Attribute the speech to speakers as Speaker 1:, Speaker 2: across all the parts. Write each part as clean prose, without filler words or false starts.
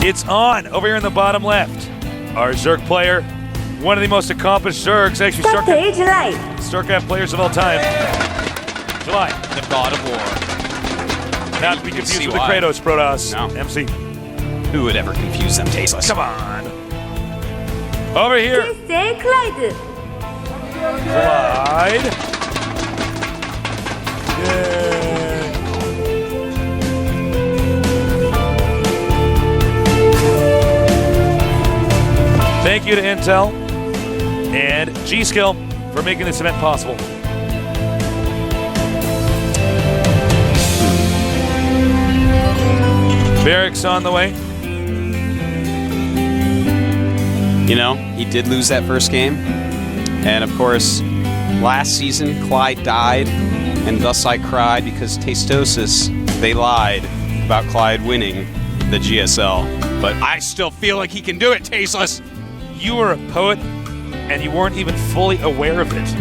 Speaker 1: It's on over here in the bottom left. Our Zerg player, one of the most accomplished Zergs, actually StarCraft players of all time. July.
Speaker 2: The God of War.
Speaker 1: Not to be confused with the Kratos Protoss.
Speaker 2: No.
Speaker 1: MC.
Speaker 2: Who would ever confuse them, Tasteless?
Speaker 1: Come on. Over here.
Speaker 3: Clide.
Speaker 1: Clide. Yay. Thank you to Intel and G-Skill for making this event possible. Barracks on the way.
Speaker 2: You know, he did lose that first game. And of course, last season, Clide died, and thus I cried because Tastosis, they lied about Clide winning the GSL. But I still feel like he can do it, Tasteless.
Speaker 1: You were a poet, and you weren't even fully aware of it.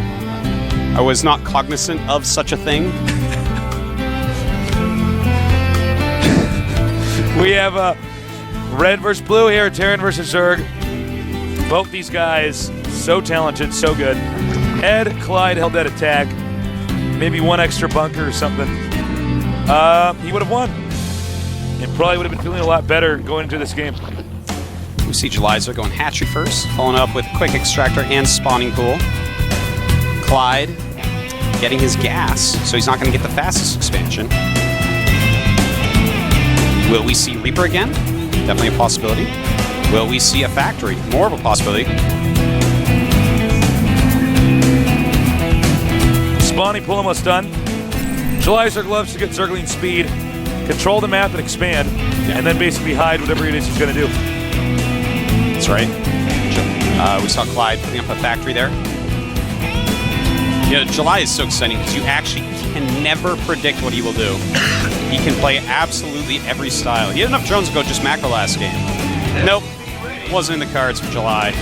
Speaker 2: I was not cognizant of such a thing.
Speaker 1: We have red versus blue here, Terran versus Zerg. Both these guys, so talented, so good. Ed, Clide held that attack. Maybe one extra bunker or something. He would have won. And probably would have been feeling a lot better going into this game.
Speaker 2: We see Jelizer going hatchery first, following up with quick extractor and spawning pool. Clide getting his gas, so he's not going to get the fastest expansion. Will we see Reaper again? Definitely a possibility. Will we see a factory? More of a possibility.
Speaker 1: Spawning pool almost done. Jelizer loves to get Zergling speed, control the map and expand, and then basically hide whatever it is he's going to do.
Speaker 2: That's right. We saw Clide putting up a factory there. You know, July is so exciting because you actually can never predict what he will do. He can play absolutely every style. He had enough drones to go just macro last game. Nope. Wasn't in the cards for July.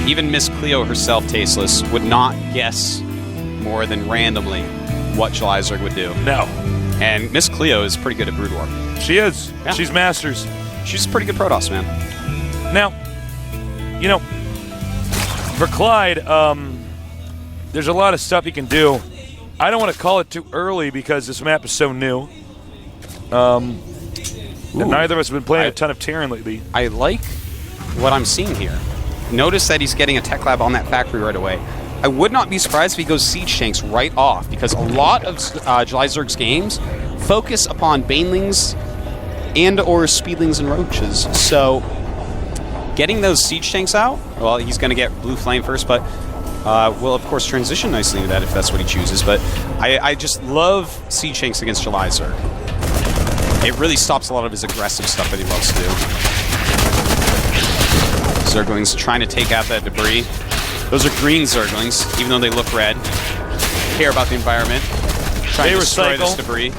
Speaker 2: Even Miss Cleo herself, Tasteless, would not guess more than randomly what Jelizer would do.
Speaker 1: No.
Speaker 2: And Miss Cleo is pretty good at Brood War.
Speaker 1: She is.
Speaker 2: Yeah.
Speaker 1: She's Masters.
Speaker 2: She's a pretty good Protoss, man.
Speaker 1: Now, you know, for Clide, there's a lot of stuff he can do. I don't want to call it too early because this map is so new. And neither of us have been playing a ton of Terran lately.
Speaker 2: I like what I'm seeing here. Notice that he's getting a tech lab on that factory right away. I would not be surprised if he goes siege tanks right off because a lot of Jelizzerg's games focus upon banelings and or speedlings and roaches. So getting those siege tanks out, well, he's going to get blue flame first, but will of course transition nicely into that if that's what he chooses. But I just love siege tanks against Jelizer. It really stops a lot of his aggressive stuff that he loves to do. Zerglings trying to take out that debris. Those are green Zerglings, even though they look red. Care about the environment. Trying to destroy this debris.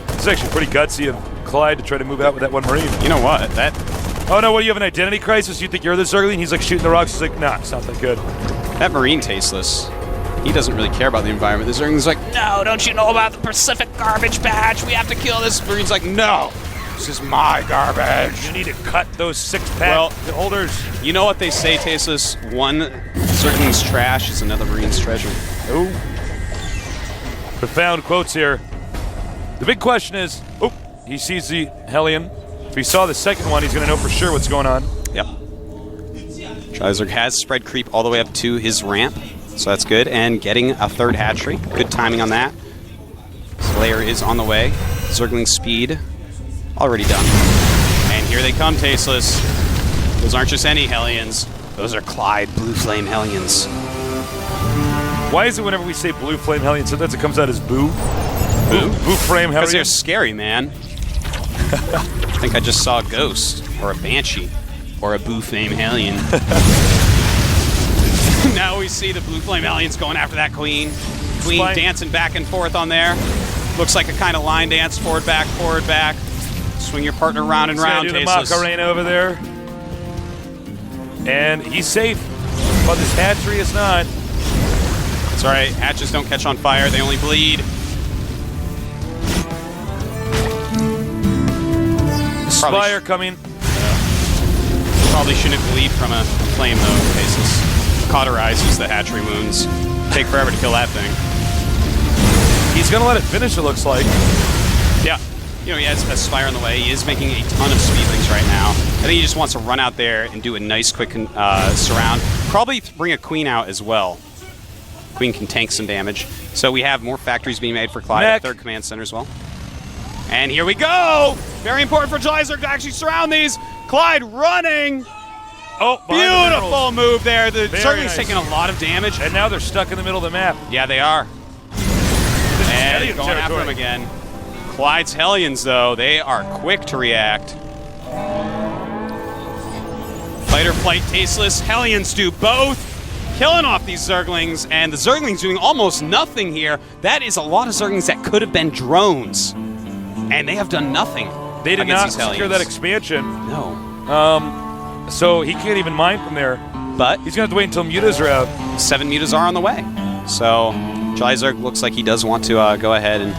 Speaker 1: It's actually pretty gutsy of Clide to try to move out with that one Marine.
Speaker 2: You know what? That.
Speaker 1: Oh no, what, do you have an identity crisis? You think you're the Zergling? He's like shooting the rocks. He's like, nah, it's not that good.
Speaker 2: That Marine, Tasteless, he doesn't really care about the environment. The Zergling's like, no, don't you know about the Pacific garbage patch? We have to kill this. Marine's like, no, this is my garbage.
Speaker 1: You need to cut those 6-pack holders.
Speaker 2: You know what they say, Tasteless? One Zergling's trash is another Marine's treasure.
Speaker 1: Oh. Profound quotes here. The big question is, he sees the Hellion. If he saw the second one, he's going to know for sure what's going on.
Speaker 2: Yep. Jelizer has spread creep all the way up to his ramp, so that's good. And getting a third hatchery. Good timing on that. Slayer is on the way. Zergling speed already done. And here they come, Tasteless. Those aren't just any Hellions. Those are Clide Blue Flame Hellions.
Speaker 1: Why is it whenever we say Blue Flame Hellion, sometimes it comes out as Boo?
Speaker 2: Boo?
Speaker 1: Boo Flame Hellion?
Speaker 2: Because they're scary, man. I think I just saw a ghost, or a banshee, or a Blue Flame Hellion. Now we see the Blue Flame Hellions going after that Queen. Queen dancing back and forth on there. Looks like a kind of line dance, forward, back, forward, back. Swing your partner round and round,
Speaker 1: do the Macarena over there. And he's safe, but this hatchery is not.
Speaker 2: That's all right. Hatches don't catch on fire. They only bleed.
Speaker 1: Spire coming.
Speaker 2: Probably shouldn't bleed from a flame, though, Faceless. Cauterizes the hatchery wounds. Take forever to kill that thing.
Speaker 1: He's going to let it finish, it looks like.
Speaker 2: Yeah. You know, he has a Spire on the way. He is making a ton of speedlings right now. I think he just wants to run out there and do a nice, quick surround. Probably bring a Queen out as well. Queen can tank some damage. So we have more factories being made for Clide at 3rd Command Center as well. And here we go! Very important for Jelizer to actually surround these. Clide running!
Speaker 1: Oh,
Speaker 2: beautiful move there. The Zergling's
Speaker 1: nice.
Speaker 2: taking a lot of damage.
Speaker 1: And now they're stuck in the middle of the map.
Speaker 2: Yeah, they are. And going after him again. Clyde's Hellions, though, they are quick to react. Fight or flight, tasteless. Hellions do both. Killing off these Zerglings, and the Zerglings doing almost nothing here. That is a lot of Zerglings that could have been drones. And they have done nothing.
Speaker 1: They did not secure that expansion.
Speaker 2: No.
Speaker 1: So he can't even mine from there.
Speaker 2: But
Speaker 1: he's going to have to wait until mutas are out.
Speaker 2: 7 mutas are on the way. So Jelizer looks like he does want to go ahead and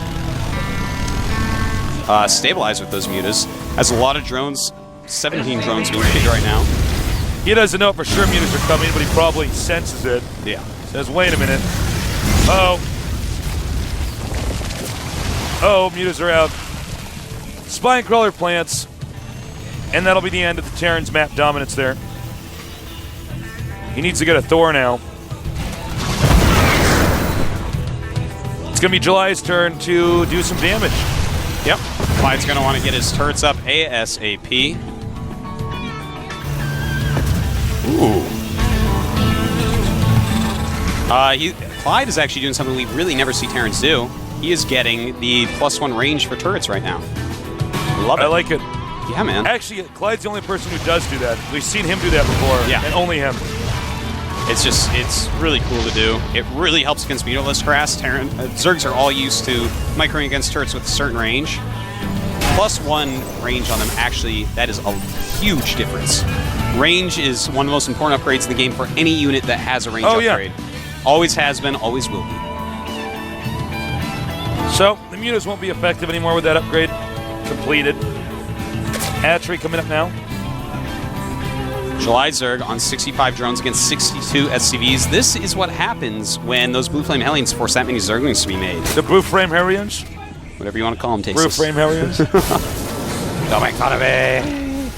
Speaker 2: stabilize with those mutas. Has a lot of drones, 17 drones being made right now.
Speaker 1: He doesn't know for sure mutas are coming, but he probably senses it.
Speaker 2: Yeah.
Speaker 1: Says, wait a minute. Uh-oh. Oh, mutas are out. Spine Crawler plants. And that'll be the end of the Terran's map dominance there. He needs to get a Thor now. It's going to be July's turn to do some damage.
Speaker 2: Yep. Clyde's going to want to get his turrets up ASAP. Ooh. Clide is actually doing something we really never see Terrans do. He is getting the +1 range for turrets right now. Love it.
Speaker 1: I like it.
Speaker 2: Yeah, man.
Speaker 1: Actually, Clyde's the only person who does do that. We've seen him do that before.
Speaker 2: Yeah.
Speaker 1: And only him.
Speaker 2: It's really cool to do. It really helps against meterless grass. Zergs are all used to microing against turrets with a certain range. +1 range on them, actually, that is a huge difference. Range is one of the most important upgrades in the game for any unit that has a range upgrade.
Speaker 1: Yeah.
Speaker 2: Always has been, always will be.
Speaker 1: So, the mutas won't be effective anymore with that upgrade completed. Hatchery coming up now.
Speaker 2: July Zerg on 65 drones against 62 SCVs. This is what happens when those Blue Flame Hellions force that many Zerglings to be made.
Speaker 1: The Blue Flame Harriers?
Speaker 2: Whatever you want to call them,
Speaker 1: Blue Flame Harriers?
Speaker 2: Don't make fun of me.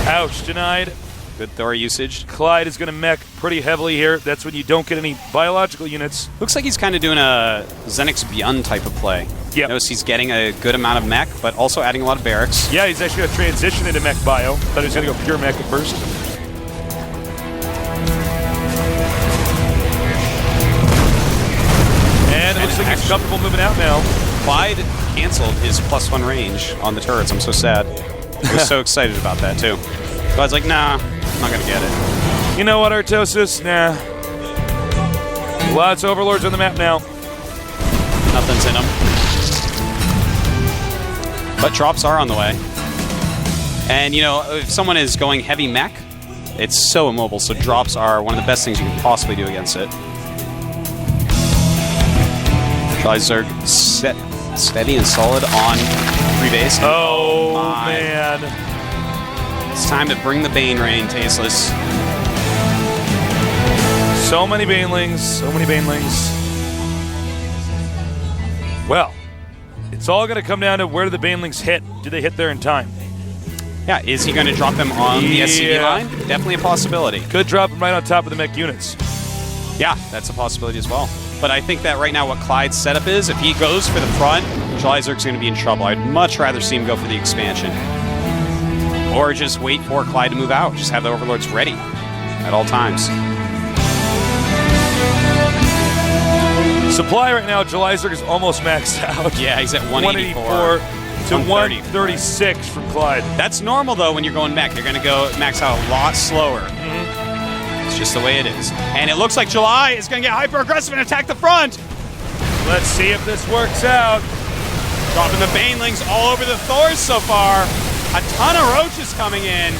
Speaker 1: Ouch, denied.
Speaker 2: Good Thor usage.
Speaker 1: Clide is going to mech pretty heavily here. That's when you don't get any biological units.
Speaker 2: Looks like he's kind of doing a Xenix Beyond type of play.
Speaker 1: Yep.
Speaker 2: Notice he's getting a good amount of mech, but also adding a lot of barracks.
Speaker 1: Yeah, he's actually going to transition into mech bio. Thought he was going to go pure mech at first. And it looks like he's comfortable moving out now.
Speaker 2: Clyde canceled his +1 range on the turrets. I'm so sad. I was so excited about that, too. Clyde's like, nah, I'm not going to get it.
Speaker 1: You know what, Artosis? Nah. Lots of Overlords on the map now.
Speaker 2: Nothing's in them. But drops are on the way. And, you know, if someone is going heavy mech, it's so immobile, so drops are one of the best things you can possibly do against it. Zerg steady and solid on free base.
Speaker 1: Oh man.
Speaker 2: It's time to bring the Bane Rain, Tasteless.
Speaker 1: So many Banelings, so many Banelings. Well, it's all going to come down to where do the Banelings hit? Do they hit there in time?
Speaker 2: Yeah, is he going to drop them on the SCV line? Definitely a possibility.
Speaker 1: Could drop them right on top of the mech units.
Speaker 2: Yeah, that's a possibility as well. But I think that right now what Clyde's setup is, if he goes for the front, Jelizzer's going to be in trouble. I'd much rather see him go for the expansion. Or just wait for Clide to move out. Just have the Overlords ready at all times.
Speaker 1: Supply right now, Jelizer is almost maxed out.
Speaker 2: Yeah, he's at 184
Speaker 1: to 136 from Clide.
Speaker 2: That's normal, though, when you're going mech. You're going to go max out a lot slower. It's just the way it is. And it looks like July is going to get hyper-aggressive and attack the front.
Speaker 1: Let's see if this works out.
Speaker 2: Dropping the Banelings all over the Thors so far. A ton of Roaches coming in.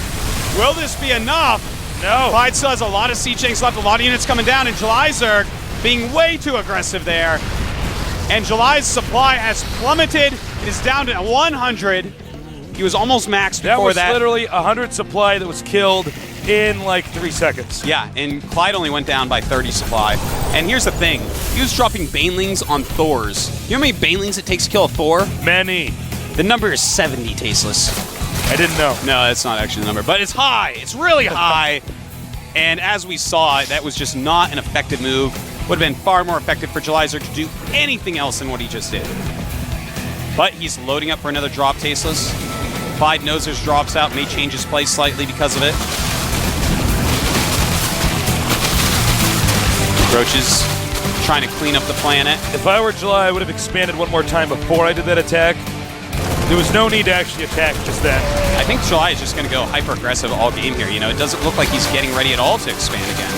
Speaker 2: Will this be enough?
Speaker 1: No.
Speaker 2: Clyde still has a lot of siege tanks left, a lot of units coming down, and Jelizer being way too aggressive there. And July's supply has plummeted. It is down to 100. He was almost maxed
Speaker 1: That
Speaker 2: before
Speaker 1: was
Speaker 2: that.
Speaker 1: literally 100 supply that was killed in like 3 seconds.
Speaker 2: Yeah, and Clide only went down by 30 supply. And here's the thing. He was dropping Banelings on Thors. You know how many Banelings it takes to kill a Thor?
Speaker 1: Many.
Speaker 2: The number is 70, Tasteless.
Speaker 1: I didn't know.
Speaker 2: No, that's not actually the number, but it's high. It's really high. And as we saw, that was just not an effective move. Would have been far more effective for Jelizer to do anything else than what he just did. But he's loading up for another drop, Tasteless. Clyde knows there's drops out, may change his play slightly because of it. Roaches trying to clean up the planet.
Speaker 1: If I were July, I would have expanded one more time before I did that attack. There was no need to actually attack just then.
Speaker 2: I think July is just going to go hyper-aggressive all game here. You know, it doesn't look like he's getting ready at all to expand again.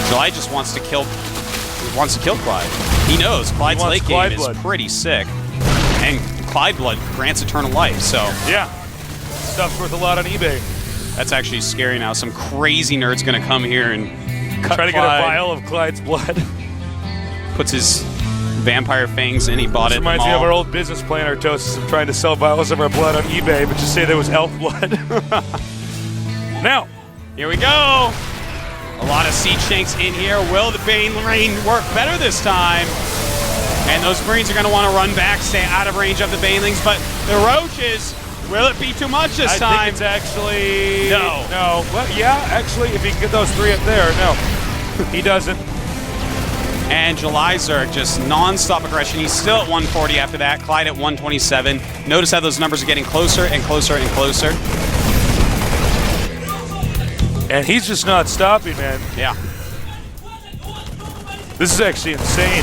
Speaker 2: July just wants to kill Clyde. He knows Clyde's late
Speaker 1: Clyde
Speaker 2: game
Speaker 1: blood.
Speaker 2: is pretty sick. And Clyde blood grants eternal life, so
Speaker 1: Yeah. Stuff's worth a lot on eBay.
Speaker 2: that's actually scary now. Some crazy nerd's going to come here and cut
Speaker 1: Try to get a
Speaker 2: Clyde.
Speaker 1: vial of Clyde's blood.
Speaker 2: Puts his vampire fangs in, he bought
Speaker 1: This
Speaker 2: it.
Speaker 1: reminds me of our old business plan, Ro16, of trying to sell vials of our blood on eBay, but just say there was elf blood. Now,
Speaker 2: Here we go. A lot of siege tanks in here. Will the Bane Rain work better this time? And those Marines are going to want to run back, stay out of range of the Banelings, but the Roaches, will it be too much this
Speaker 1: I
Speaker 2: time?
Speaker 1: think it's actually...
Speaker 2: No.
Speaker 1: No. Well, yeah, actually, if he can get those 3 up there, no. He doesn't.
Speaker 2: And Jelizer, just non-stop aggression. He's still at 140 after that. Clyde at 127. Notice how those numbers are getting closer and closer and closer.
Speaker 1: And he's just not stopping, man.
Speaker 2: Yeah.
Speaker 1: This is actually insane.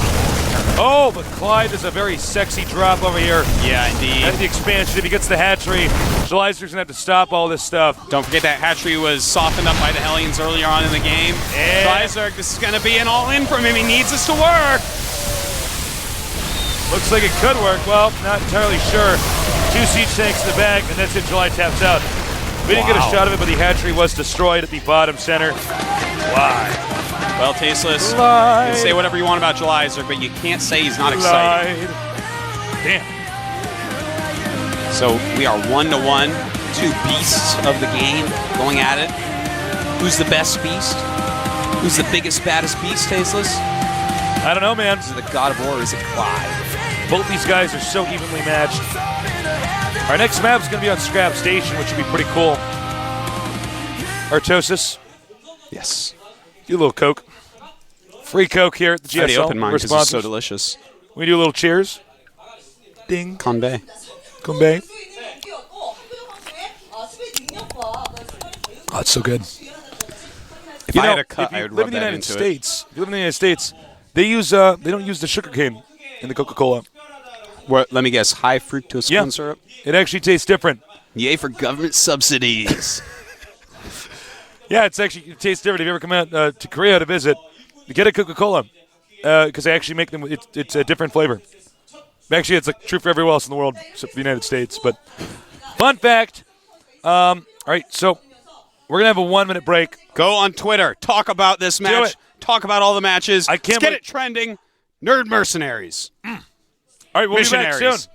Speaker 1: Oh, but Clyde is a very sexy drop over here.
Speaker 2: Yeah, indeed.
Speaker 1: At the expansion, if he gets the hatchery, Jelizer's going to have to stop all this stuff.
Speaker 2: Don't forget that hatchery was softened up by the Hellions earlier on in the game.
Speaker 1: Yeah.
Speaker 2: Jelizer, this is going to be an all-in from him. He needs this to work.
Speaker 1: Looks like it could work. Well, not entirely sure. 2 siege tanks in the bag, and that's it. July taps out. We didn't get a shot of it, but the hatchery was destroyed at the bottom center. Why?
Speaker 2: Well, Tasteless, you
Speaker 1: Clyde.
Speaker 2: can say whatever you want about Jelizer, but you can't say he's not excited.
Speaker 1: Damn.
Speaker 2: So we are 1-1, 2 beasts of the game going at it. Who's the best beast? Who's the biggest, baddest beast, Tasteless?
Speaker 1: I don't know, man.
Speaker 2: Is it the God of War or is it Clide?
Speaker 1: Both these guys are so evenly matched. Our next map is going to be on Scrap Station, which would be pretty cool. Artosis,
Speaker 2: Yes.
Speaker 1: do a little Coke. Free Coke here at the
Speaker 2: I already
Speaker 1: GSL.
Speaker 2: opened mine
Speaker 1: We're
Speaker 2: because it's so
Speaker 1: sponsors.
Speaker 2: delicious.
Speaker 1: We do a little cheers. Ding.
Speaker 2: Conbe.
Speaker 1: Kumbe. Oh, it's so good.
Speaker 2: If I had a cut, I would rub that into it.
Speaker 1: If you live in the United States, they don't use the sugar cane in the Coca-Cola.
Speaker 2: What, let me guess, high fructose
Speaker 1: Yeah.
Speaker 2: corn syrup?
Speaker 1: It actually tastes different.
Speaker 2: Yay for government subsidies.
Speaker 1: Yeah, it tastes different. If you ever come out to Korea to visit, get a Coca-Cola because they actually make them. It's a different flavor. Actually, it's like true for everywhere else in the world except for the United States. But fun fact. All right, so we're gonna have a 1-minute break.
Speaker 2: Go on Twitter. Talk about this match.
Speaker 1: it.
Speaker 2: Talk about all the matches.
Speaker 1: I can't
Speaker 2: Let's get
Speaker 1: wait.
Speaker 2: it trending. Nerd Mercenaries.
Speaker 1: All right, we'll be back
Speaker 2: Missionaries.
Speaker 1: soon.